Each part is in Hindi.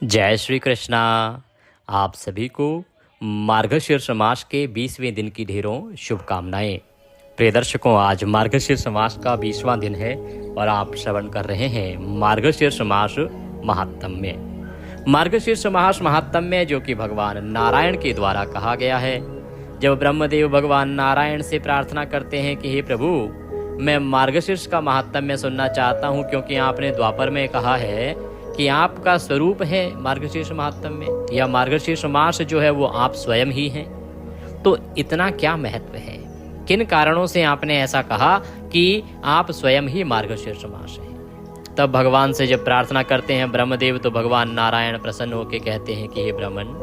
जय श्री कृष्णा। आप सभी को मार्गशीर्ष मास के 20वें दिन की ढेरों शुभकामनाएं। प्रिय दर्शकों, आज मार्गशीर्ष मास का 20वां दिन है और आप श्रवण कर रहे हैं मार्गशीर्ष मास महात्म्य। मार्गशीर्ष मास महात्म्य जो कि भगवान नारायण के द्वारा कहा गया है। जब ब्रह्मदेव भगवान नारायण से प्रार्थना करते हैं कि हे प्रभु, मैं मार्गशीर्ष का महात्म्य सुनना चाहता हूँ, क्योंकि आपने द्वापर में कहा है कि आपका स्वरूप है मार्गशीर्ष महात्म्य, या मार्गशीर्ष मास जो है वो आप स्वयं ही हैं। तो इतना क्या महत्व है, किन कारणों से आपने ऐसा कहा कि आप स्वयं ही मार्गशीर्ष मास हैं। तब भगवान से जब प्रार्थना करते हैं ब्रह्मदेव, तो भगवान नारायण प्रसन्न होकर कहते हैं कि हे ब्राह्मण,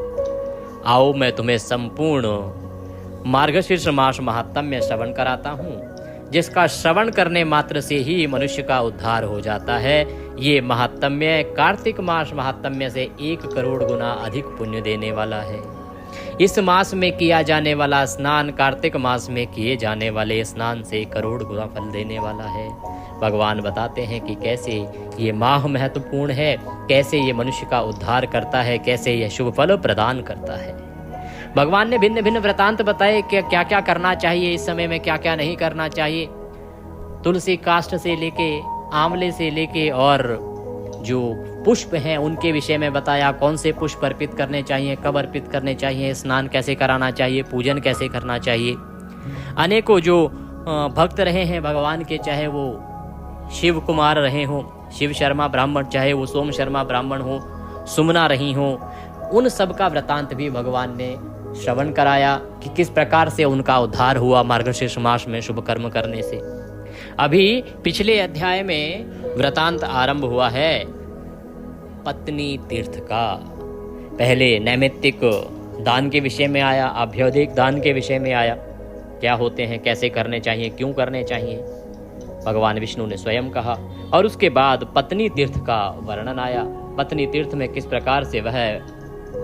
आओ मैं तुम्हें संपूर्ण मार्गशीर्ष मास महात्म्य श्रवण कराता हूँ, जिसका श्रवण करने मात्र से ही मनुष्य का उद्धार हो जाता है। ये महात्म्य कार्तिक मास महात्म्य से 1 करोड़ गुना अधिक पुण्य देने वाला है। इस मास में किया जाने वाला स्नान कार्तिक मास में किए जाने वाले स्नान से करोड़ गुना फल देने वाला है। भगवान बताते हैं कि कैसे ये माह महत्वपूर्ण है, कैसे ये मनुष्य का उद्धार करता है, कैसे यह शुभ फल प्रदान करता है। भगवान ने भिन्न भिन्न वृतांत बताए कि क्या क्या करना चाहिए, इस समय में क्या क्या नहीं करना चाहिए। तुलसी काष्ठ से लेके, आंवले से लेके, और जो पुष्प हैं उनके विषय में बताया, कौन से पुष्प अर्पित करने चाहिए, कब अर्पित करने चाहिए, स्नान कैसे कराना चाहिए, पूजन कैसे करना चाहिए। अनेकों जो भक्त रहे हैं भगवान के, चाहे वो शिव कुमार रहे हों, शिव शर्मा ब्राह्मण, चाहे वो सोम शर्मा ब्राह्मण हो, सुमना रही हो, उन सब का वृतांत भी भगवान ने श्रवण कराया कि किस प्रकार से उनका उद्धार हुआ मार्गशीर्ष मास में शुभ कर्म करने से। अभी पिछले अध्याय में वृतांत आरंभ हुआ है पत्नी तीर्थ का। पहले नैमित्तिक दान के विषय में आया, अभ्युदयिक दान के विषय में आया, क्या होते हैं, कैसे करने चाहिए, क्यों करने चाहिए, भगवान विष्णु ने स्वयं कहा। और उसके बाद पत्नी तीर्थ का वर्णन आया। पत्नी तीर्थ में किस प्रकार से वह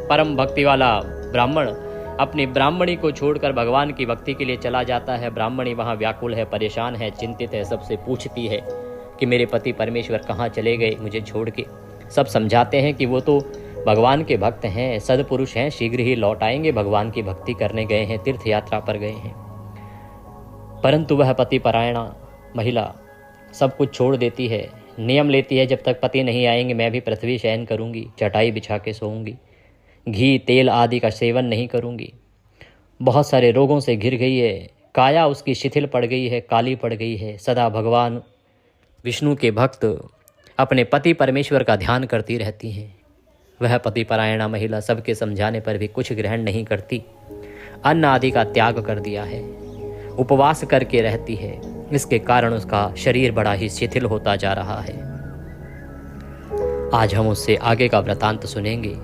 परम भक्ति वाला ब्राह्मण अपनी ब्राह्मणी को छोड़कर भगवान की भक्ति के लिए चला जाता है। ब्राह्मणी वहाँ व्याकुल है, परेशान है, चिंतित है, सबसे पूछती है कि मेरे पति परमेश्वर कहाँ चले गए मुझे छोड़ के। सब समझाते हैं कि वो तो भगवान के भक्त हैं, सद्पुरुष हैं, शीघ्र ही लौट आएंगे, भगवान की भक्ति करने गए हैं, तीर्थ यात्रा पर गए हैं। परंतु वह पति परायणा महिला सब कुछ छोड़ देती है, नियम लेती है, जब तक पति नहीं आएंगे मैं भी पृथ्वी शयन करूंगी, चटाई बिछा के सोऊंगी, घी तेल आदि का सेवन नहीं करूंगी। बहुत सारे रोगों से घिर गई है, काया उसकी शिथिल पड़ गई है, काली पड़ गई है। सदा भगवान विष्णु के भक्त अपने पति परमेश्वर का ध्यान करती रहती हैं। वह पति परायणा महिला सबके समझाने पर भी कुछ ग्रहण नहीं करती, अन्न आदि का त्याग कर दिया है, उपवास करके रहती है। इसके कारण उसका शरीर बड़ा ही शिथिल होता जा रहा है। आज हम उससे आगे का वृतांत सुनेंगे,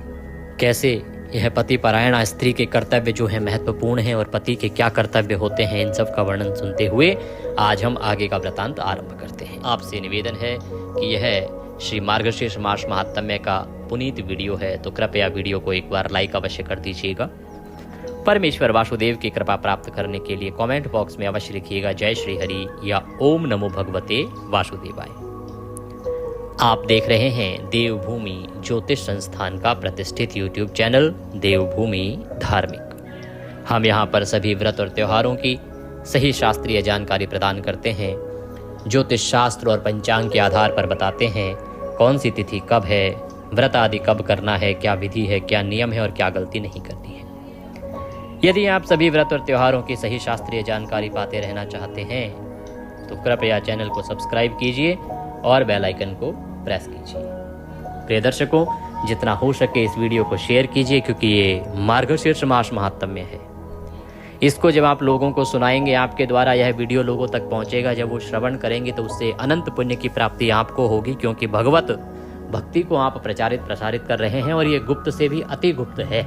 कैसे यह पति परायणा स्त्री के कर्तव्य जो है महत्वपूर्ण है और पति के क्या कर्तव्य होते हैं, इन सब का वर्णन सुनते हुए आज हम आगे का वृतांत आरंभ करते हैं। आपसे निवेदन है कि यह श्री मार्गशीर्ष मास महात्म्य का पुनीत वीडियो है, तो कृपया वीडियो को एक बार लाइक अवश्य कर दीजिएगा। परमेश्वर वासुदेव की कृपा प्राप्त करने के लिए कमेंट बॉक्स में अवश्य लिखिएगा जय श्री हरि या ओम नमो भगवते वासुदेवाय। आप देख रहे हैं देवभूमि ज्योतिष संस्थान का प्रतिष्ठित YouTube चैनल देवभूमि धार्मिक। हम यहाँ पर सभी व्रत और त्योहारों की सही शास्त्रीय जानकारी प्रदान करते हैं। ज्योतिष शास्त्र और पंचांग के आधार पर बताते हैं कौन सी तिथि कब है, व्रत आदि कब करना है, क्या विधि है, क्या नियम है और क्या गलती नहीं करनी है। यदि आप सभी व्रत और त्योहारों की सही शास्त्रीय जानकारी पाते रहना चाहते हैं तो कृपया चैनल को सब्सक्राइब कीजिए और बेल आइकन को प्रेस कीजिए। प्रिय दर्शकों, जितना हो सके इस वीडियो को शेयर कीजिए, क्योंकि ये मार्गशीर्ष मास महात्म्य है। इसको जब आप लोगों को सुनाएंगे, आपके द्वारा यह वीडियो लोगों तक पहुंचेगा, जब वो श्रवण करेंगे तो उससे अनंत पुण्य की प्राप्ति आपको होगी, क्योंकि भगवत भक्ति को आप प्रचारित प्रसारित कर रहे हैं और ये गुप्त से भी अति गुप्त है।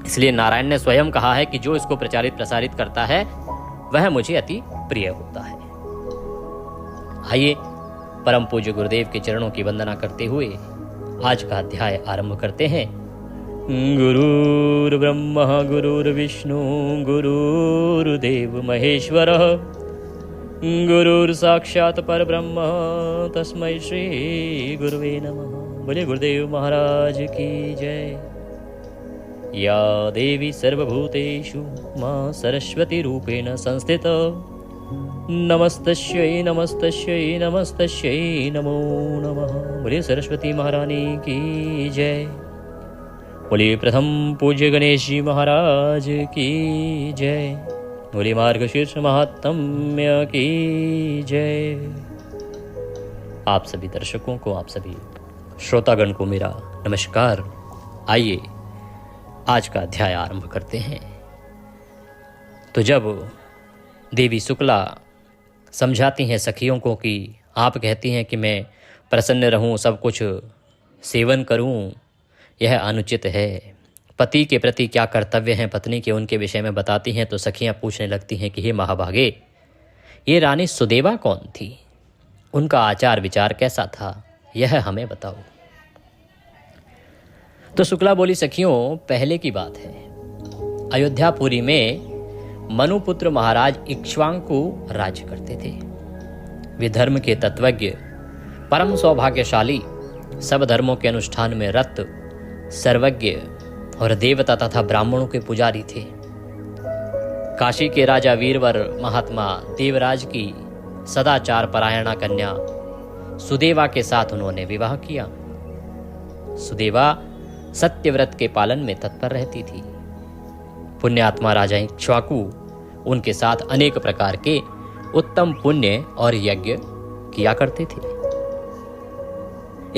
इसलिए नारायण ने स्वयं कहा है कि जो इसको प्रचारित प्रसारित करता है वह मुझे अति प्रिय होता है। आइए परम पूज्य गुरुदेव के चरणों की वंदना करते हुए आज का अध्याय आरंभ करते हैं। गुरुर्ब्रह्मा गुरुर्विष्णु गुरुर्देव महेश्वरः गुरुर्साक्षात् परब्रह्म तस्मै श्री गुरुवे नमः। बोले गुरुदेव महाराज की जय। या देवी सर्वभूतेषु मां सरस्वती रूपेण संस्थिता नमस्तस्यै नमस्तस्यै नमस्तस्यै नमो नमः। बोले सरस्वती महारानी की जय। बोले प्रथम पूज्य गणेश जी महाराज की जय। बोले मार्गशीर्ष महात्म्य की जय। आप सभी दर्शकों को, आप सभी श्रोतागण को मेरा नमस्कार। आइए आज का अध्याय आरंभ करते हैं। तो जब देवी शुक्ला समझाती हैं सखियों को कि आप कहती हैं कि मैं प्रसन्न रहूं, सब कुछ सेवन करूं, यह अनुचित है। पति के प्रति क्या कर्तव्य हैं पत्नी के, उनके विषय में बताती हैं। तो सखियां पूछने लगती हैं कि हे महाभागे, ये रानी सुदेवा कौन थी, उनका आचार विचार कैसा था, यह हमें बताओ। तो शुक्ला बोली, सखियों पहले की बात है, अयोध्यापुरी में मनुपुत्र महाराज इक्ष्वाकु राज्य करते थे। वे धर्म के तत्वज्ञ, परम सौभाग्यशाली, सब धर्मों के अनुष्ठान में रत, सर्वज्ञ और देवता तथा ब्राह्मणों के पुजारी थे। काशी के राजा वीरवर महात्मा देवराज की सदाचार परायणा कन्या सुदेवा के साथ उन्होंने विवाह किया। सुदेवा सत्यव्रत के पालन में तत्पर रहती थी। पुण्यात्मा राजा इक्ष्वाकु उनके साथ अनेक प्रकार के उत्तम पुण्य और यज्ञ किया करते थे।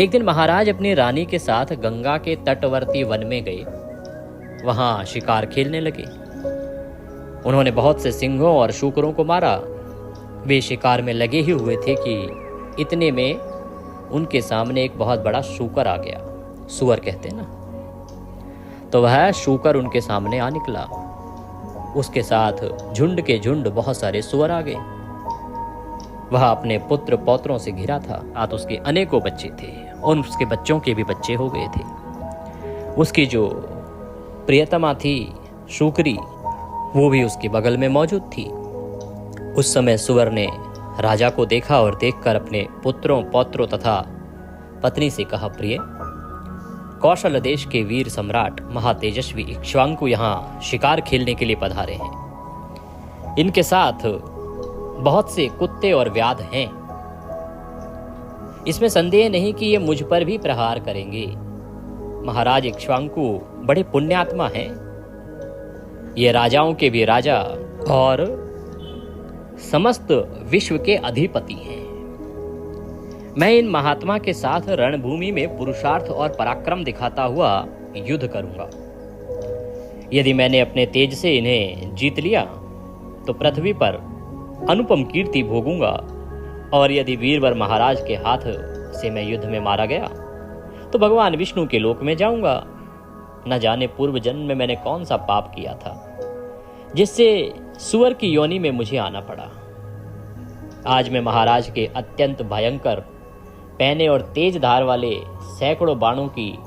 एक दिन महाराज अपनी रानी के साथ गंगा के तटवर्ती वन में गए। वहां शिकार खेलने लगे। उन्होंने बहुत से सिंहों और शूकरों को मारा। वे शिकार में लगे ही हुए थे कि इतने में उनके सामने एक बहुत बड़ा शूकर आ गया। सुअर कहते हैं ना। तो वह शूकर उनके सामने आ निकला। उसके साथ झुंड के झुंड बहुत सारे सुअर आ गए। वह अपने पुत्र पौत्रों से घिरा था। आज उसके अनेकों बच्चे थे और उसके बच्चों के भी बच्चे हो गए थे। उसकी जो प्रियतमा थी शूकरी, वो भी उसके बगल में मौजूद थी। उस समय सुअर ने राजा को देखा और देखकर अपने पुत्रों पौत्रों तथा पत्नी से कहा, प्रिय, कौशल देश के वीर सम्राट महातेजस्वी इक्ष्वाकु यहाँ शिकार खेलने के लिए पधारे हैं। इनके साथ बहुत से कुत्ते और व्याध हैं। इसमें संदेह नहीं कि ये मुझ पर भी प्रहार करेंगे। महाराज इक्ष्वाकु बड़े पुण्यात्मा हैं। ये राजाओं के भी राजा और समस्त विश्व के अधिपति हैं। मैं इन महात्मा के साथ रणभूमि में पुरुषार्थ और पराक्रम दिखाता हुआ युद्ध करूंगा। यदि मैंने अपने तेज से इन्हें जीत लिया तो पृथ्वी पर अनुपम कीर्ति भोगूंगा, और यदि वीरवर महाराज के हाथ से मैं युद्ध में मारा गया तो भगवान विष्णु के लोक में जाऊंगा। न जाने पूर्व जन्म में मैंने कौन सा पाप किया था जिससे सुअर की योनि में मुझे आना पड़ा। आज मैं महाराज के अत्यंत भयंकर पैने और तेज धार वाले सैकड़ों बाणों की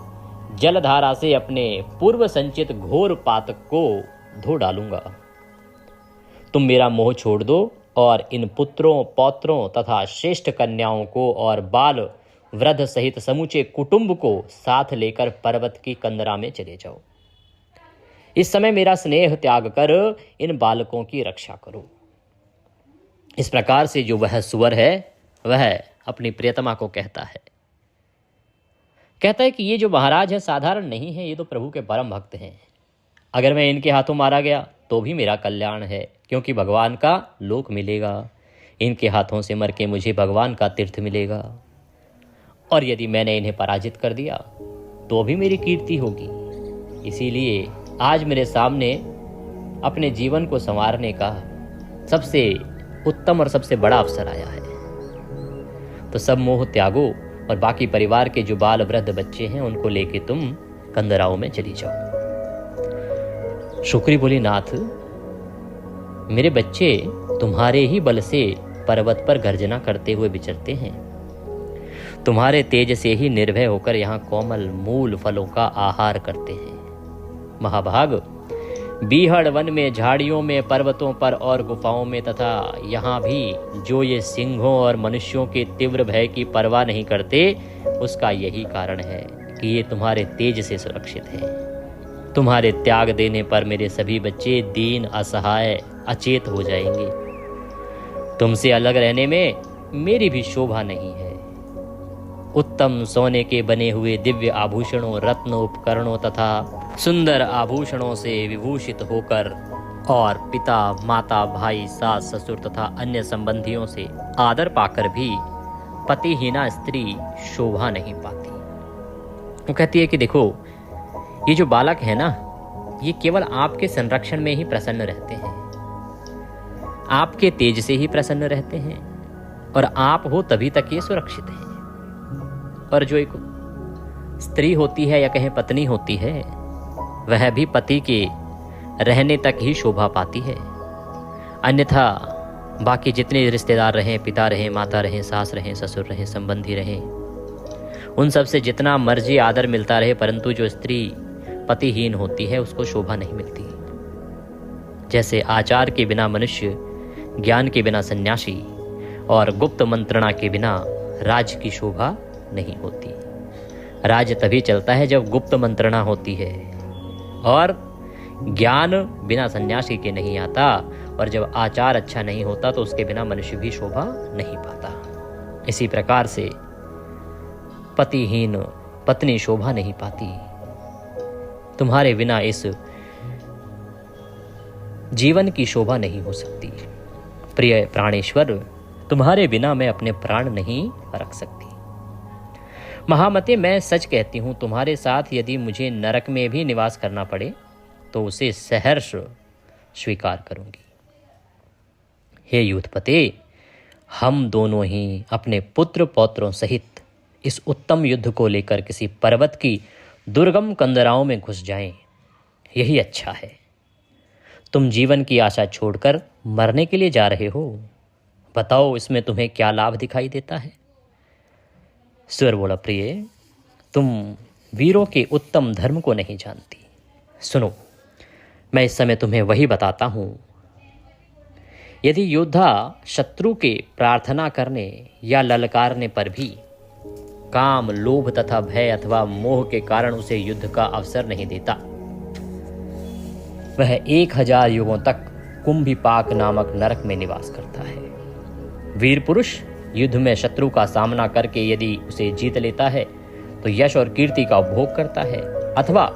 जलधारा से अपने पूर्व संचित घोर पातक को धो डालूंगा। तुम मेरा मोह छोड़ दो और इन पुत्रों पौत्रों तथा श्रेष्ठ कन्याओं को और बाल वृद्ध सहित समूचे कुटुंब को साथ लेकर पर्वत की कंदरा में चले जाओ। इस समय मेरा स्नेह त्याग कर इन बालकों की रक्षा करो। इस प्रकार से जो वह सुअर है वह अपनी प्रियतमा को कहता है कि ये जो महाराज है साधारण नहीं है, ये तो प्रभु के परम भक्त हैं। अगर मैं इनके हाथों मारा गया तो भी मेरा कल्याण है, क्योंकि भगवान का लोक मिलेगा। इनके हाथों से मर के मुझे भगवान का तीर्थ मिलेगा। और यदि मैंने इन्हें पराजित कर दिया तो भी मेरी कीर्ति होगी। इसीलिए आज मेरे सामने अपने जीवन को संवारने का सबसे उत्तम और सबसे बड़ा अवसर आया है। तो सब मोह त्यागो और बाकी परिवार के जो बाल वृद्ध बच्चे हैं उनको लेके तुम कंदराओं में चली जाओ। शुक्री बोली, नाथ, मेरे बच्चे तुम्हारे ही बल से पर्वत पर गर्जना करते हुए विचरते हैं। तुम्हारे तेज से ही निर्भय होकर यहाँ कोमल मूल फलों का आहार करते हैं। महाभाग, बीहड़ वन में, झाड़ियों में, पर्वतों पर और गुफाओं में तथा यहाँ भी जो ये सिंहों और मनुष्यों के तीव्र भय की परवाह नहीं करते, उसका यही कारण है कि ये तुम्हारे तेज से सुरक्षित है। तुम्हारे त्याग देने पर मेरे सभी बच्चे दीन, असहाय, अचेत हो जाएंगे। तुमसे अलग रहने में मेरी भी शोभा नहीं है। उत्तम सोने के बने हुए दिव्य आभूषणों, रत्न, उपकरणों तथा सुंदर आभूषणों से विभूषित होकर और पिता, माता, भाई, सास, ससुर तथा अन्य संबंधियों से आदर पाकर भी पतिहीना स्त्री शोभा नहीं पाती। वो कहती है कि देखो, ये जो बालक है ना, ये केवल आपके संरक्षण में ही प्रसन्न रहते हैं, आपके तेज से ही प्रसन्न रहते हैं, और आप हो तभी तक ये सुरक्षित हैं। और जो एक स्त्री होती है या कहें पत्नी होती है, वह भी पति के रहने तक ही शोभा पाती है। अन्यथा बाकी जितने रिश्तेदार रहें, पिता रहें, माता रहें, सास रहें, ससुर रहें, संबंधी रहें, उन सब से जितना मर्जी आदर मिलता रहे, परंतु जो स्त्री पतिहीन होती है उसको शोभा नहीं मिलती। जैसे आचार के बिना मनुष्य, ज्ञान के बिना सन्यासी और गुप्त मंत्रणा के बिना राज की शोभा नहीं होती। राज तभी चलता है जब गुप्त मंत्रणा होती है, और ज्ञान बिना सन्यासी के नहीं आता, और जब आचार अच्छा नहीं होता तो उसके बिना मनुष्य भी शोभा नहीं पाता। इसी प्रकार से पतिहीन पत्नी शोभा नहीं पाती। तुम्हारे बिना इस जीवन की शोभा नहीं हो सकती। प्रिय प्राणेश्वर, तुम्हारे बिना मैं अपने प्राण नहीं रख सकती। महामते, मैं सच कहती हूं, तुम्हारे साथ यदि मुझे नरक में भी निवास करना पड़े तो उसे सहर्ष स्वीकार करूंगी। हे यूथपते, हम दोनों ही अपने पुत्र पौत्रों सहित इस उत्तम युद्ध को लेकर किसी पर्वत की दुर्गम कंदराओं में घुस जाएं, यही अच्छा है। तुम जीवन की आशा छोड़कर मरने के लिए जा रहे हो। बताओ, इसमें तुम्हें क्या लाभ दिखाई देता है? सुर बोला, प्रिय, तुम वीरों के उत्तम धर्म को नहीं जानती। सुनो, मैं इस समय तुम्हें वही बताता हूं। यदि योद्धा शत्रु के प्रार्थना करने या ललकारने पर भी काम, लोभ तथा भय अथवा मोह के कारण उसे युद्ध का अवसर नहीं देता, वह 1000 युगों तक कुंभिपाक नामक नरक में निवास करता है। वीर पुरुष युद्ध में शत्रु का सामना करके यदि उसे जीत लेता है तो यश और कीर्ति का उपभोग करता है, अथवा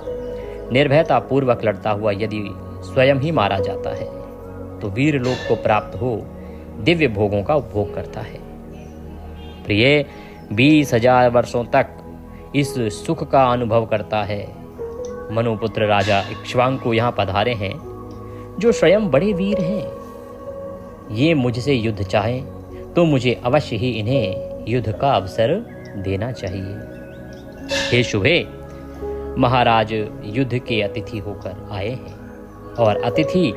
निर्भयता पूर्वक लड़ता हुआ यदि स्वयं ही मारा जाता है तो वीर लोक को प्राप्त हो दिव्य भोगों का उपभोग करता है। प्रिय, 20,000 वर्षों तक इस सुख का अनुभव करता है। मनुपुत्र राजा इक्ष्वाकु यहाँ पधारे हैं, जो स्वयं बड़े वीर हैं। ये मुझसे युद्ध चाहें तो मुझे अवश्य ही इन्हें युद्ध का अवसर देना चाहिए। हे शुभे, महाराज युद्ध के अतिथि होकर आए हैं, और अतिथि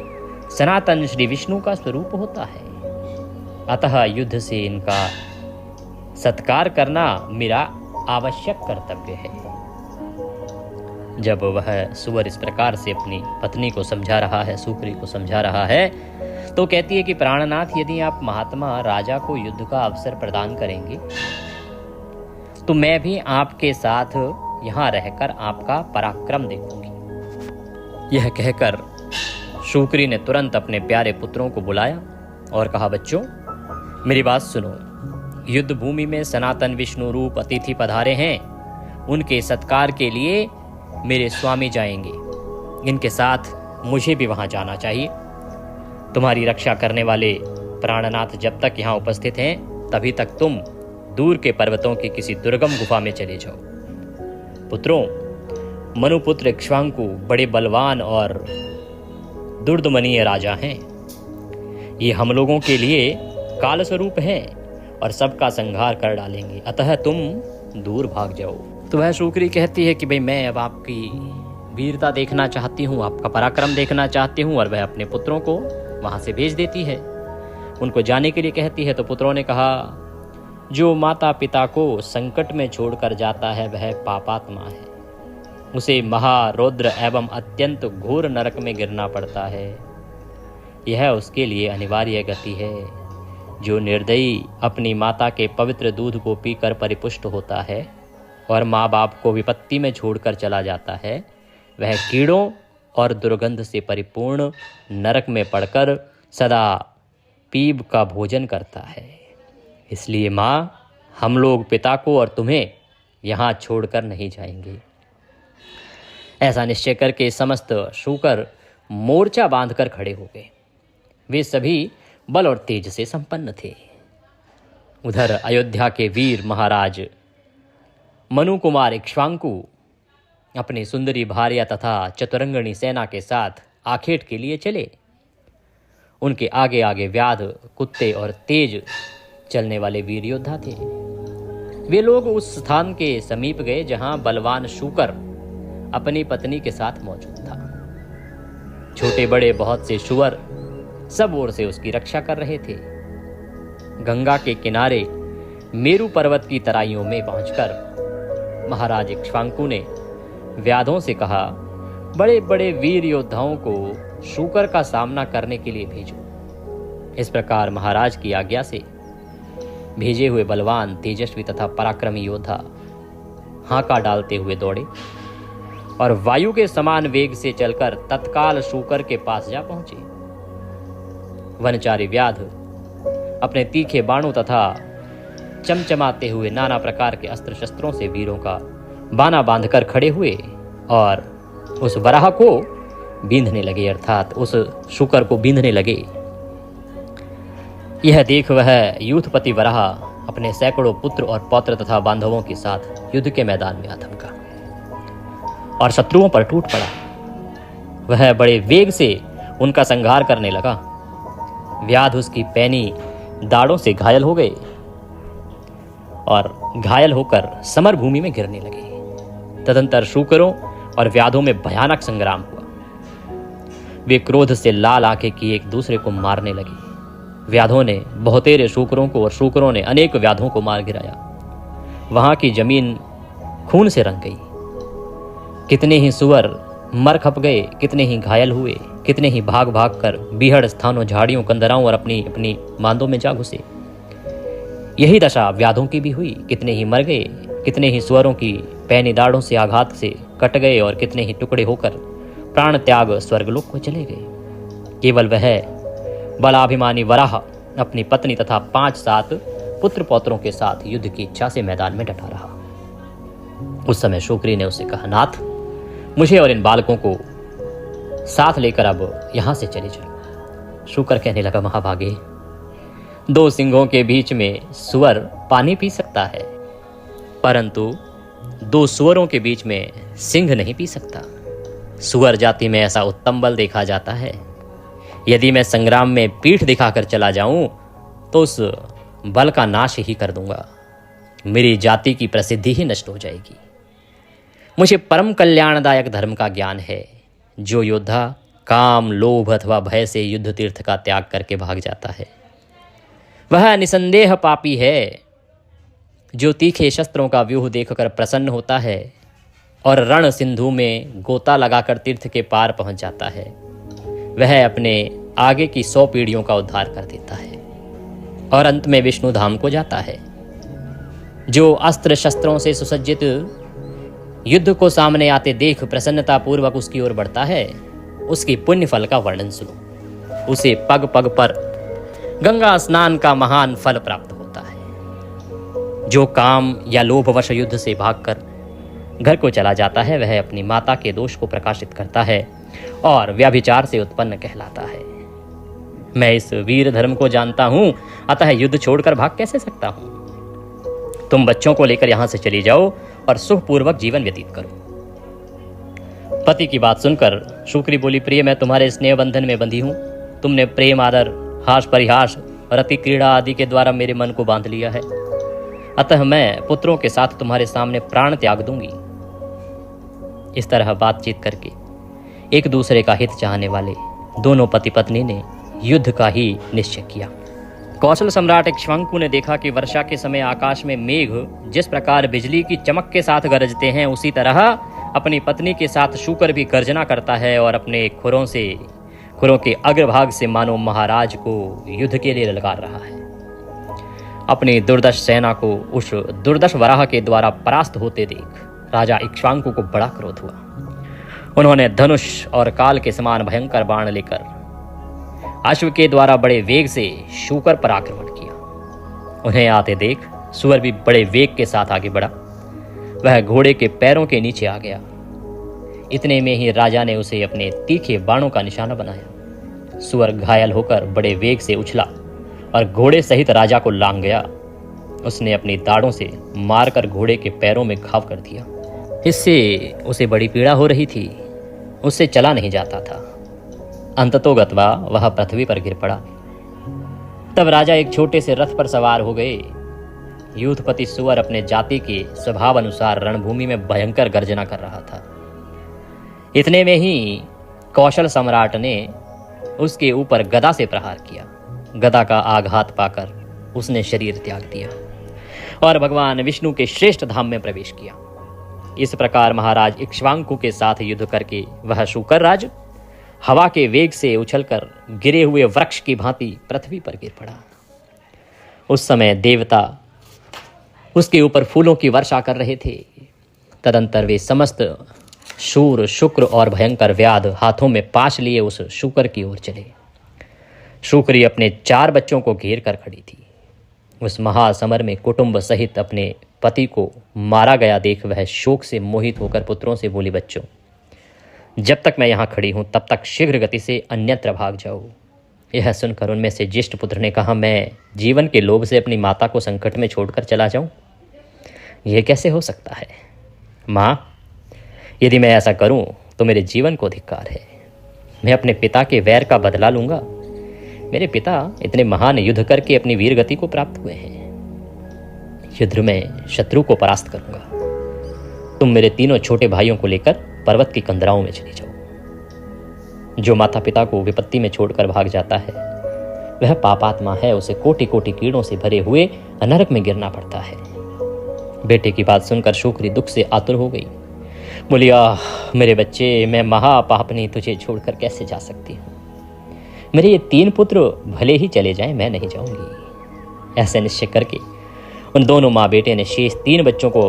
सनातन श्री विष्णु का स्वरूप होता है। अतः युद्ध से इनका सत्कार करना मेरा आवश्यक कर्तव्य है। जब वह सुवर इस प्रकार से अपनी पत्नी को समझा रहा है, सुकरी को समझा रहा है, तो कहती है कि प्राणनाथ, यदि आप महात्मा राजा को युद्ध का अवसर प्रदान करेंगे तो मैं भी आपके साथ यहाँ रहकर आपका पराक्रम देखूंगी। यह कहकर शुक्री ने तुरंत अपने प्यारे पुत्रों को बुलाया और कहा, बच्चों मेरी बात सुनो। युद्ध भूमि में सनातन विष्णु रूप अतिथि पधारे हैं, उनके सत्कार के लिए मेरे स्वामी जाएंगे। इनके साथ मुझे भी वहां जाना चाहिए। तुम्हारी रक्षा करने वाले प्राणनाथ जब तक यहाँ उपस्थित हैं, तभी तक तुम दूर के पर्वतों की किसी दुर्गम गुफा में चले जाओ। पुत्रों, मनुपुत्र इक्ष्वाकु बड़े बलवान और दुर्दमनीय राजा हैं। ये हम लोगों के लिए काल स्वरूप हैं और सबका संहार कर डालेंगे, अतः तुम दूर भाग जाओ। तो वह शुक्री कहती है कि भाई, मैं अब आपकी वीरता देखना चाहती हूँ, आपका पराक्रम देखना चाहती हूँ, और वह अपने पुत्रों को वहां से भेज देती है, उनको जाने के लिए कहती है। तो पुत्रों ने कहा, जो माता पिता को संकट में छोड़कर जाता है वह पापात्मा है। उसे महारौद्र एवं अत्यंत घोर नरक में गिरना पड़ता है। यह उसके लिए अनिवार्य गति है। जो निर्दयी अपनी माता के पवित्र दूध को पीकर परिपुष्ट होता है और माँ बाप को विपत्ति में छोड़कर चला जाता है, वह कीड़ों और दुर्गंध से परिपूर्ण नरक में पड़कर सदा पीप का भोजन करता है। इसलिए माँ, हम लोग पिता को और तुम्हें यहाँ छोड़कर नहीं जाएंगे। ऐसा निश्चय करके समस्त शूकर मोर्चा बांधकर खड़े हो गए। वे सभी बल और तेज से संपन्न थे। उधर अयोध्या के वीर महाराज मनु कुमार इक्ष्वाकु अपनी सुंदरी भार्या तथा चतुरंगणी सेना के साथ आखेट के लिए चले। उनके आगे आगे व्याध, कुत्ते और तेज चलने वाले वीर योद्धा थे। वे लोग उस स्थान के समीप गए जहां बलवान शूकर अपनी पत्नी के साथ मौजूद था। छोटे बड़े बहुत से शुअर सब ओर से उसकी रक्षा कर रहे थे। गंगा के किनारे मेरु पर्वत की तराइयों में पहुंचकर महाराज इक्ष्वाकु ने व्याधों से कहा, बड़े बड़े वीर योद्धाओं को शूकर का सामना करने के लिए भेजो। इस प्रकार महाराज की आज्ञा से भेजे हुए बलवान, तेजस्वी तथा पराक्रमी योद्धा हांका डालते हुए दौड़े और वायु के समान वेग से चलकर तत्काल शूकर के पास जा पहुंचे। वनचारी व्याध अपने तीखे बाणों तथा चमचमाते हुए नाना प्रकार के अस्त्र शस्त्रों से वीरों का बाना बांधकर खड़े हुए और उस वराह को बींधने लगे, अर्थात उस शूकर को बींधने लगे। यह देख वह यूथपति वराह अपने सैकड़ों पुत्र और पौत्र तथा बांधवों के साथ युद्ध के मैदान में आ धमका और शत्रुओं पर टूट पड़ा। वह बड़े वेग से उनका संहार करने लगा। व्याध उसकी पैनी दाढ़ों से घायल हो गए और घायल होकर समर भूमि में गिरने लगे। तदंतर शूकरों और व्याधों में भयानक संग्राम हुआ। वे क्रोध से लाल आंखें किए एक दूसरे को मारने लगे। व्याधों ने बहुतेरे शूकरों को और शूकरों ने अनेक व्याधों को मार गिराया। वहां की जमीन खून से रंग गई। कितने ही सुअर मर खप गए, कितने ही घायल हुए, कितने ही भाग भाग कर बीहड़ स्थानों, झाड़ियों, कंदराओं और अपनी अपनी मांदों में जा घुसे। यही दशा व्याधों की भी हुई। कितने ही मर गए, कितने ही सुअरों की पैनी दाढ़ों से आघात से कट गए और कितने ही टुकड़े होकर प्राण त्याग स्वर्गलोक को चले गए। केवल वह बलाभिमानी वराह अपनी पत्नी तथा 5-7 पुत्र पौत्रों के साथ युद्ध की इच्छा से मैदान में डटा रहा। उस समय शूकरी ने उससे कहा, नाथ, मुझे और इन बालकों को साथ लेकर अब यहां से चले चलो। शूकर कहने लगा, महाभागे, 2 सिंहों के बीच में सुअर पानी पी सकता है, परंतु 2 सुअरों के बीच में सिंह नहीं पी सकता। सुअर जाति में ऐसा उत्तम बल देखा जाता है। यदि मैं संग्राम में पीठ दिखाकर चला जाऊं तो उस बल का नाश ही कर दूंगा। मेरी जाति की प्रसिद्धि ही नष्ट हो जाएगी। मुझे परम कल्याणदायक धर्म का ज्ञान है। जो योद्धा काम, लोभ अथवा भय से युद्ध तीर्थ का त्याग करके भाग जाता है वह निसंदेह पापी है। जो तीखे शस्त्रों का व्यूह देखकर प्रसन्न होता है और रण सिंधु में गोता लगाकर तीर्थ के पार पहुंच जाता है, वह अपने आगे की 100 पीढ़ियों का उद्धार कर देता है और अंत में विष्णु धाम को जाता है। जो अस्त्र शस्त्रों से सुसज्जित युद्ध को सामने आते देख प्रसन्नता पूर्वक उसकी ओर बढ़ता है, उसकी पुण्य फल का वर्णन सुनो। उसे पग पग पर गंगा स्नान का महान फल प्राप्त होता है। जो काम या लोभवश युद्ध से भागकर घर को चला जाता है, वह अपनी माता के दोष को प्रकाशित करता है और व्यभिचार से उत्पन्न कहलाता है। मैं इस वीर धर्म को जानता हूं, अतः युद्ध छोड़कर भाग कैसे सकता हूं। तुम बच्चों को लेकर यहां से चली जाओ और सुखपूर्वक जीवन व्यतीत करो। पति की बात सुनकर शूकरी बोली, प्रिय, मैं तुम्हारे स्नेह बंधन में बंधी हूं। तुमने प्रेम, आदर, हास परिहास और अति क्रीड़ा आदि के द्वारा मेरे मन को बांध लिया है, अतः मैं पुत्रों के साथ तुम्हारे सामने प्राण त्याग दूंगी। इस तरह बातचीत करके एक दूसरे का हित चाहने वाले दोनों पति पत्नी ने युद्ध का ही निश्चय किया। कौशल सम्राट इक्ष्वाकु ने देखा कि वर्षा के समय आकाश में मेघ जिस प्रकार बिजली की चमक के साथ गरजते हैं, उसी तरह अपनी पत्नी के साथ शूकर भी गर्जना करता है और अपने खुरों के अग्रभाग से मानो महाराज को युद्ध के लिए ललकार रहा है। अपनी दुर्दश सेना को उस दुर्दश वराह के द्वारा परास्त होते देख राजा इक्ष्वाकु को बड़ा क्रोध हुआ। उन्होंने धनुष और काल के समान भयंकर बाण लेकर अश्व के द्वारा बड़े वेग से शूकर पर आक्रमण किया। उन्हें आते देख सुअर भी बड़े वेग के साथ आगे बढ़ा। वह घोड़े के पैरों के नीचे आ गया। इतने में ही राजा ने उसे अपने तीखे बाणों का निशाना बनाया। सुअर घायल होकर बड़े वेग से उछला और घोड़े सहित राजा को लांग गया। उसने अपनी दाढ़ों से मारकर घोड़े के पैरों में घाव कर दिया। इससे उसे बड़ी पीड़ा हो रही थी। उससे चला नहीं जाता था। अंततोगत्वा वह पृथ्वी पर गिर पड़ा। तब राजा एक छोटे से रथ पर सवार हो गए। यूथपति सुअर अपने जाति के स्वभाव अनुसार रणभूमि में भयंकर गर्जना कर रहा था। इतने में ही कौशल सम्राट ने उसके ऊपर गदा से प्रहार किया। गदा का आघात पाकर उसने शरीर त्याग दिया और भगवान विष्णु के श्रेष्ठ धाम में प्रवेश किया। इस प्रकार महाराज इक्ष्वाकु के साथ युद्ध करके वह शूकर राज हवा के वेग से उछलकर गिरे हुए वृक्ष की भांति पृथ्वी पर गिर पड़ा। उस समय देवता उसके ऊपर फूलों की वर्षा कर रहे थे। तदंतर वे समस्त शूर, शुक्र और भयंकर व्याध हाथों में पाश लिए उस शूकर की ओर चले। शूकरी अपने 4 बच्चों को घेर कर खड़ी थी। उस महासमर में कुटुंब सहित अपने पति को मारा गया देख वह शोक से मोहित होकर पुत्रों से बोली, बच्चों, जब तक मैं यहाँ खड़ी हूँ तब तक शीघ्र गति से अन्यत्र भाग जाओ। यह सुनकर उनमें से ज्येष्ठ पुत्र ने कहा, मैं जीवन के लोभ से अपनी माता को संकट में छोड़कर चला जाऊं? यह कैसे हो सकता है? माँ, यदि मैं ऐसा करूं तो मेरे जीवन को धिक्कार है। मैं अपने पिता के वैर का बदला लूंगा। मेरे पिता इतने महान युद्ध करके अपनी वीर गति को प्राप्त हुए हैं। युद्ध में शत्रु को परास्त करूंगा। तुम मेरे 3 छोटे भाइयों को लेकर पर्वत की कंदराओं में चली जाओ। जो माता पिता को विपत्ति में छोड़कर भाग जाता है वह पापात्मा है। उसे कोटि कोटि कीड़ों से भरे हुए नरक में गिरना पड़ता है। बेटे की बात सुनकर शूकरी दुख से आतुर हो गई। बोली, मेरे बच्चे, मैं महापापनी तुझे छोड़कर कैसे जा सकती हूँ? मेरे ये 3 पुत्र भले ही चले जाएं, मैं नहीं जाऊंगी। ऐसे निश्चय करके उन दोनों माँ बेटे ने शेष 3 बच्चों को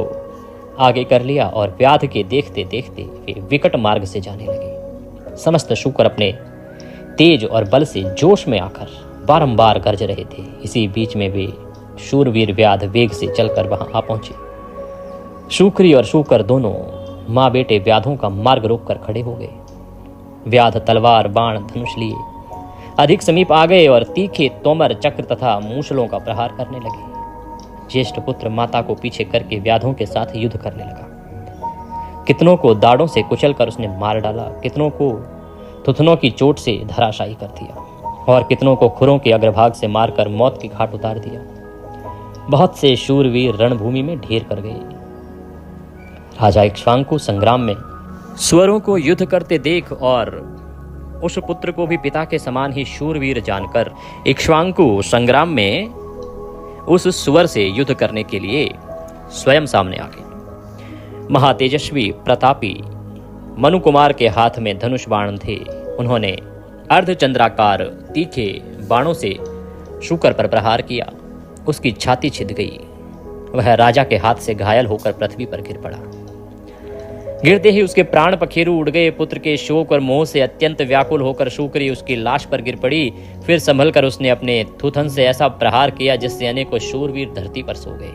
आगे कर लिया और व्याध के देखते देखते वे विकट मार्ग से जाने लगे। समस्त शूकर अपने तेज और बल से जोश में आकर बारंबार गरज रहे थे। इसी बीच में वे शूरवीर व्याध वेग से चलकर वहां आ पहुंचे। शूकरी और शूकर दोनों माँ बेटे व्याधों का मार्ग रोककर खड़े हो गए। व्याध तलवार, बाण, धनुष लिए अधिक समीप आ गए और तीखे तोमर, चक्र तथा मूसलों का प्रहार करने लगे। ज्येष्ठ पुत्र माता को पीछे करके व्याधों के साथ युद्ध करने लगा। कितनों को दाढ़ों से कुचलकर उसने मार डाला, कितनों को थुथनों की चोट से धराशायी कर दिया और कितनों को खुरों के अग्रभाग से मारकर मौत की घाट उतार दिया। बहुत से शूरवीर रणभूमि में ढेर कर गए। राजा इक्ष्वाकु संग्राम में सुअरों को युद्ध करते देख और उस पुत्र को भी पिता के समान ही शूरवीर जानकर इक्ष्वाकु संग्राम में उस सुअर से युद्ध करने के लिए स्वयं सामने आ गए। महातेजस्वी प्रतापी मनु कुमार के हाथ में धनुष बाण थे। उन्होंने अर्धचंद्राकार तीखे बाणों से शूकर पर प्रहार किया। उसकी छाती छिद गई। वह राजा के हाथ से घायल होकर पृथ्वी पर गिर पड़ा। गिरते ही उसके प्राण पखेरु उड़ गए। पुत्र के शोक और मोह से अत्यंत व्याकुल होकर शूकरी उसकी लाश पर गिर पड़ी। फिर संभलकर उसने अपने थूथन से ऐसा प्रहार किया जिससे अनेकों शूरवीर धरती पर सो गए।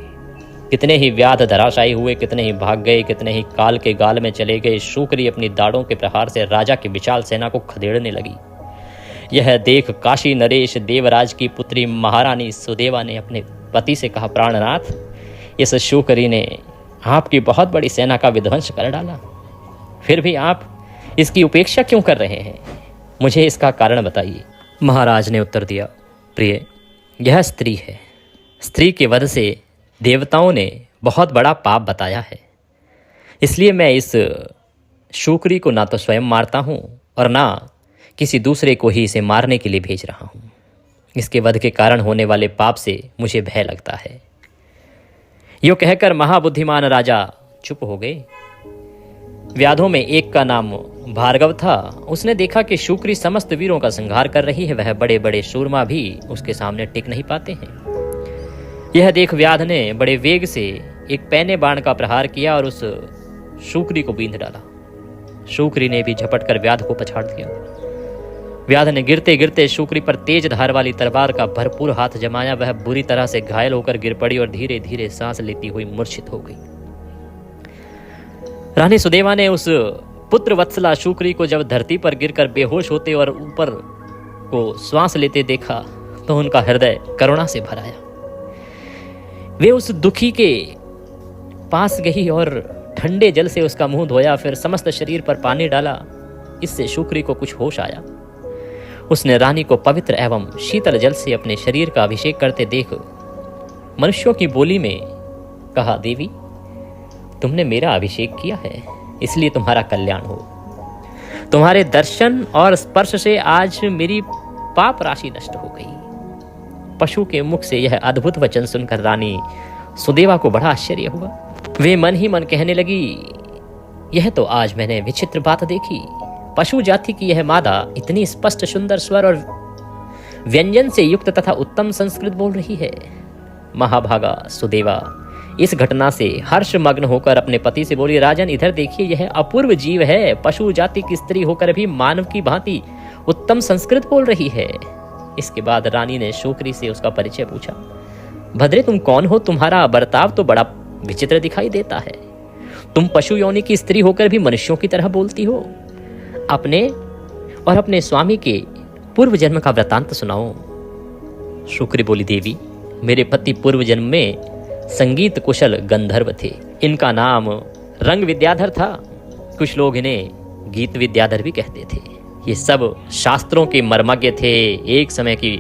कितने ही व्याध धराशायी हुए, कितने ही भाग गए, कितने ही काल के गाल में चले गए। शूकरी अपनी दाढ़ों के प्रहार से राजा की विशाल सेना को खदेड़ने लगी। यह देख काशी नरेश देवराज की पुत्री महारानी सुदेवा ने अपने पति से कहा, प्राणनाथ, इस शूकरी ने आपकी बहुत बड़ी सेना का विध्वंस कर डाला, फिर भी आप इसकी उपेक्षा क्यों कर रहे हैं? मुझे इसका कारण बताइए। महाराज ने उत्तर दिया, प्रिय, यह स्त्री है। स्त्री के वध से देवताओं ने बहुत बड़ा पाप बताया है, इसलिए मैं इस शूकरी को ना तो स्वयं मारता हूँ और ना किसी दूसरे को ही इसे मारने के लिए भेज रहा हूँ। इसके वध के कारण होने वाले पाप से मुझे भय लगता है। यूँ कहकर महाबुद्धिमान राजा चुप हो गए। व्याधों में एक का नाम भार्गव था। उसने देखा कि शुक्री समस्त वीरों का संहार कर रही है। वह बड़े बड़े सूरमा भी उसके सामने टिक नहीं पाते हैं। यह देख व्याध ने बड़े वेग से एक पैने बाण का प्रहार किया और उस शुक्री को बींध डाला। शुक्री ने भी झपट कर व्याध को पछाड़ दिया। व्याध ने गिरते गिरते शुक्री पर तेज धार वाली तलवार का भरपूर हाथ जमाया। वह बुरी तरह से घायल होकर गिर पड़ी और धीरे धीरे सांस लेती हुई मूर्छित हो गई। रानी सुदेवा ने उस पुत्र वत्सला शुक्री को जब धरती पर गिरकर बेहोश होते और ऊपर को श्वास लेते देखा तो उनका हृदय करुणा से भर आया। वे उस दुखी के पास गई और ठंडे जल से उसका मुंह धोया, फिर समस्त शरीर पर पानी डाला। इससे शुक्री को कुछ होश आया। उसने रानी को पवित्र एवं शीतल जल से अपने शरीर का अभिषेक करते देख मनुष्यों की बोली में कहा, देवी, तुमने मेरा अभिषेक किया है, इसलिए तुम्हारा कल्याण हो। तुम्हारे दर्शन और स्पर्श से आज मेरी पाप राशि नष्ट हो गई। पशु के मुख से यह अद्भुत वचन सुनकर रानी सुदेवा को बड़ा आश्चर्य हुआ। वे मन ही मन कहने लगी, यह तो आज मैंने विचित्र बात देखी। पशु जाति की यह मादा इतनी स्पष्ट सुंदर स्वर और व्यंजन से युक्त तथा उत्तम संस्कृत बोल रही है। महाभागा सुदेवा इस घटना से हर्ष मग्न होकर अपने पति से बोली, राजन इधर देखिए, यह अपूर्व जीव है। पशु जाति की स्त्री होकर भी मानव की भांति उत्तम संस्कृत बोल रही है। इसके बाद रानी ने शुक्री से उसका परिचय पूछा। भद्रे, तुम कौन हो? तुम्हारा बर्ताव तो बड़ा विचित्र दिखाई देता है। तुम पशु योनि की स्त्री होकर भी मनुष्यों की तरह बोलती हो। अपने और अपने स्वामी के पूर्व जन्म का वृतांत सुनाओ। शुक्री बोली, देवी, मेरे पति पूर्व जन्म में संगीत कुशल गंधर्व थे। इनका नाम रंग विद्याधर था। कुछ लोग इन्हें गीत विद्याधर भी कहते थे। ये सब शास्त्रों के मर्मज्ञ थे। एक समय की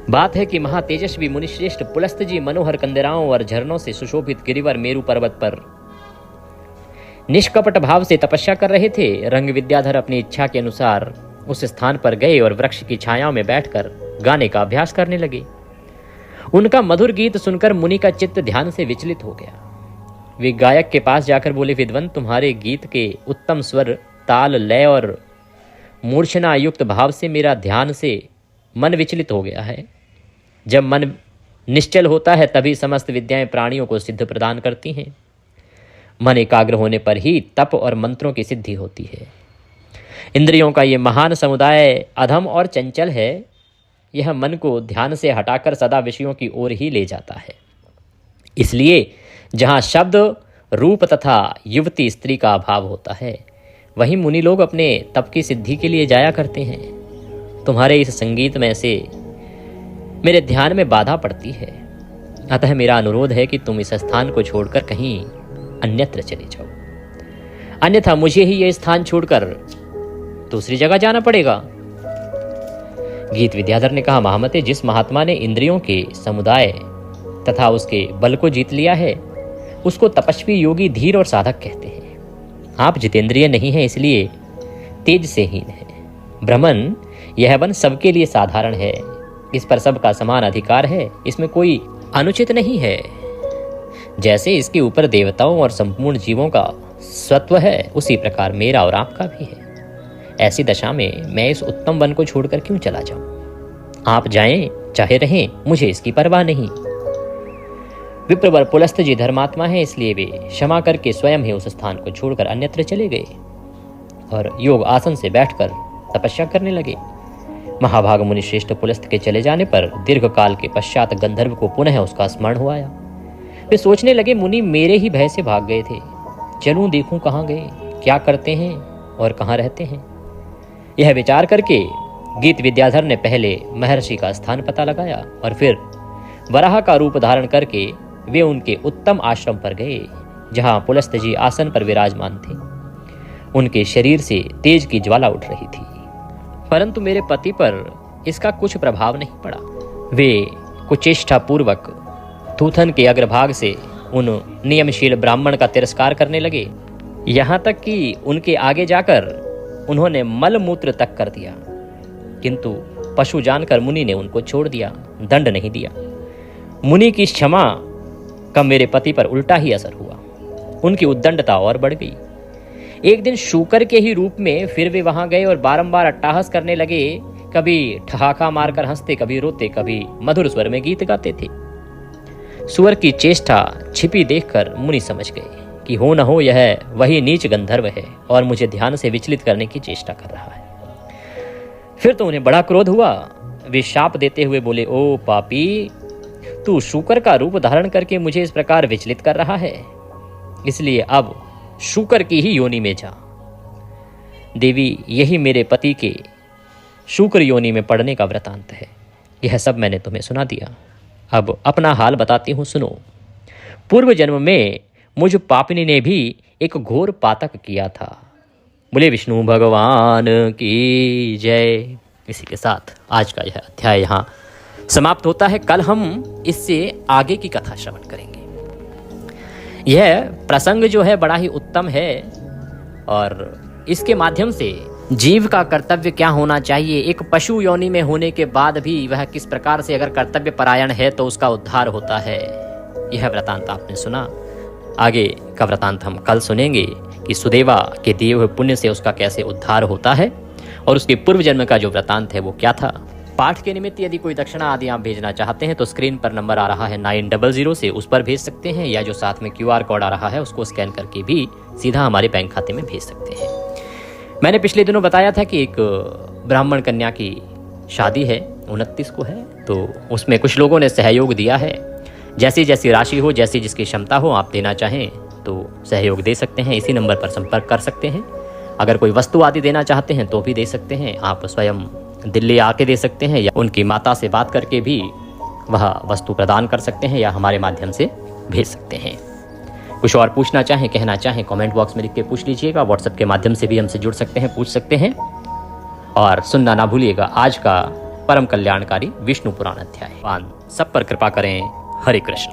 बात है कि महातेजस्वी मुनिश्रेष्ठ पुलस्त जी मनोहर कंदराओं और झरनों से सुशोभित गिरिवर मेरु पर्वत पर निष्कपट भाव से तपस्या कर रहे थे। रंग विद्याधर अपनी इच्छा के अनुसार उस स्थान पर गए और वृक्ष की छायाओं में बैठकर गाने का अभ्यास करने लगे। उनका मधुर गीत सुनकर मुनि का चित्त ध्यान से विचलित हो गया। वे गायक के पास जाकर बोले, विद्वान, तुम्हारे गीत के उत्तम स्वर, ताल, लय और मूर्छना युक्त भाव से मेरा ध्यान से मन विचलित हो गया है। जब मन निश्चल होता है तभी समस्त विद्याएं प्राणियों को सिद्ध प्रदान करती हैं। मन एकाग्र होने पर ही तप और मंत्रों की सिद्धि होती है। इंद्रियों का ये महान समुदाय अधम और चंचल है। यह मन को ध्यान से हटाकर सदा विषयों की ओर ही ले जाता है। इसलिए जहाँ शब्द, रूप तथा युवती स्त्री का अभाव होता है, वहीं मुनि लोग अपने तप की सिद्धि के लिए जाया करते हैं। तुम्हारे इस संगीत में से मेरे ध्यान में बाधा पड़ती है। अतः मेरा अनुरोध है कि तुम इस स्थान को छोड़कर कहीं अन्यत्र चले जाओ, अन्यथा मुझे ही यह स्थान छोड़कर दूसरी जगह जाना पड़ेगा। गीत विद्याधर ने कहा, महामते, जिस महात्मा ने इंद्रियों के समुदाय तथा उसके बल को जीत लिया है उसको तपस्वी, योगी, धीर और साधक कहते हैं। आप जितेंद्रिय नहीं हैं, इसलिए तेज से हीन है। ब्रह्मन, यह वन सबके लिए साधारण है। इस पर सबका समान अधिकार है। इसमें कोई अनुचित नहीं है। जैसे इसके ऊपर देवताओं और संपूर्ण जीवों का स्वत्व है, उसी प्रकार मेरा और आपका भी है। ऐसी दशा में मैं इस उत्तम वन को छोड़कर क्यों चला जाऊं? आप जाएं चाहे रहें, मुझे इसकी परवाह नहीं। विप्रवर पुलस्त जी धर्मात्मा है, इसलिए वे क्षमा करके स्वयं ही उस स्थान को छोड़कर अन्यत्र चले गए और योग आसन से बैठकर तपस्या करने लगे। महाभाग मुनि श्रेष्ठ पुलस्त के चले जाने पर दीर्घ काल के पश्चात गंधर्व को पुनः उसका स्मरण हुआ। वे सोचने लगे, मुनि मेरे ही भय से भाग गए थे। चलूं देखूं कहाँ गए, क्या करते हैं और कहाँ रहते हैं। यह विचार करके गीत विद्याधर ने पहले महर्षि का स्थान पता लगाया और फिर वराह का रूप धारण करके वे उनके उत्तम आश्रम पर गए, जहां पुलस्त जी आसन पर विराजमान थे। उनके शरीर से तेज की ज्वाला उठ रही थी, परंतु मेरे पति पर इसका कुछ प्रभाव नहीं पड़ा। वे कुचेष्टा पूर्वक थूथन के अग्रभाग से उन नियमशील ब्राह्मण का तिरस्कार करने लगे। यहाँ तक कि उनके आगे जाकर उन्होंने मल मूत्र तक कर दिया, किंतु पशु जानकर मुनि ने उनको छोड़ दिया, दंड नहीं दिया। मुनि की क्षमा का मेरे पति पर उल्टा ही असर हुआ। उनकी उद्दंडता और बढ़ गई। एक दिन शूकर के ही रूप में फिर वे वहां गए और बारंबार अट्टहास करने लगे। कभी ठहाका मारकर हंसते, कभी रोते, कभी मधुर स्वर में गीत गाते थे। सुअर की चेष्टा छिपी देखकर मुनि समझ गए कि हो न हो यह वही नीच गंधर्व है और मुझे ध्यान से विचलित करने की चेष्टा कर रहा है। फिर तो उन्हें बड़ा क्रोध हुआ। वे शाप देते हुए बोले, ओ पापी, तू शूकर का रूप धारण करके मुझे इस प्रकार विचलित कर रहा है, इसलिए अब शूकर की ही योनि में जा। देवी, यही मेरे पति के शूकर योनि में पड़ने का वृतांत है। यह सब मैंने तुम्हें सुना दिया। अब अपना हाल बताती हूँ, सुनो। पूर्व जन्म में मुझ पापिनी ने भी एक घोर पातक किया था। बोले विष्णु भगवान की जय। इसी के साथ आज का यह अध्याय यहाँ समाप्त होता है। कल हम इससे आगे की कथा श्रवण करेंगे। यह प्रसंग जो है बड़ा ही उत्तम है और इसके माध्यम से जीव का कर्तव्य क्या होना चाहिए, एक पशु योनि में होने के बाद भी वह किस प्रकार से अगर कर्तव्य परायण है तो उसका उद्धार होता है, यह वृतांत आपने सुना। आगे का वृतांत हम कल सुनेंगे कि सुदेवा के दिए हुए पुण्य से उसका कैसे उद्धार होता है और उसके पूर्व जन्म का जो वृतांत है वो क्या था। पाठ के निमित्त यदि कोई दक्षिणा आदि आप भेजना चाहते हैं तो स्क्रीन पर नंबर आ रहा है 900 से, उस पर भेज सकते हैं, या जो साथ में QR कोड आ रहा है उसको स्कैन करके भी सीधा हमारे बैंक खाते में भेज सकते हैं। मैंने पिछले दिनों बताया था कि एक ब्राह्मण कन्या की शादी है, 29 को है, तो उसमें कुछ लोगों ने सहयोग दिया है। जैसी जैसी राशि हो, जैसी जिसकी क्षमता हो, आप देना चाहें तो सहयोग दे सकते हैं। इसी नंबर पर संपर्क कर सकते हैं। अगर कोई वस्तु आदि देना चाहते हैं तो भी दे सकते हैं। आप स्वयं दिल्ली आके दे सकते हैं या उनकी माता से बात करके भी वह वस्तु प्रदान कर सकते हैं या हमारे माध्यम से भेज सकते हैं। कुछ और पूछना चाहें, कहना चाहें, कमेंट बॉक्स में लिख के पूछ लीजिएगा। व्हाट्सएप के माध्यम से भी हमसे जुड़ सकते हैं, पूछ सकते हैं। और सुनना ना भूलिएगा आज का परम कल्याणकारी विष्णु पुराण अध्याय। भगवान सब पर कृपा करें। हरे कृष्ण।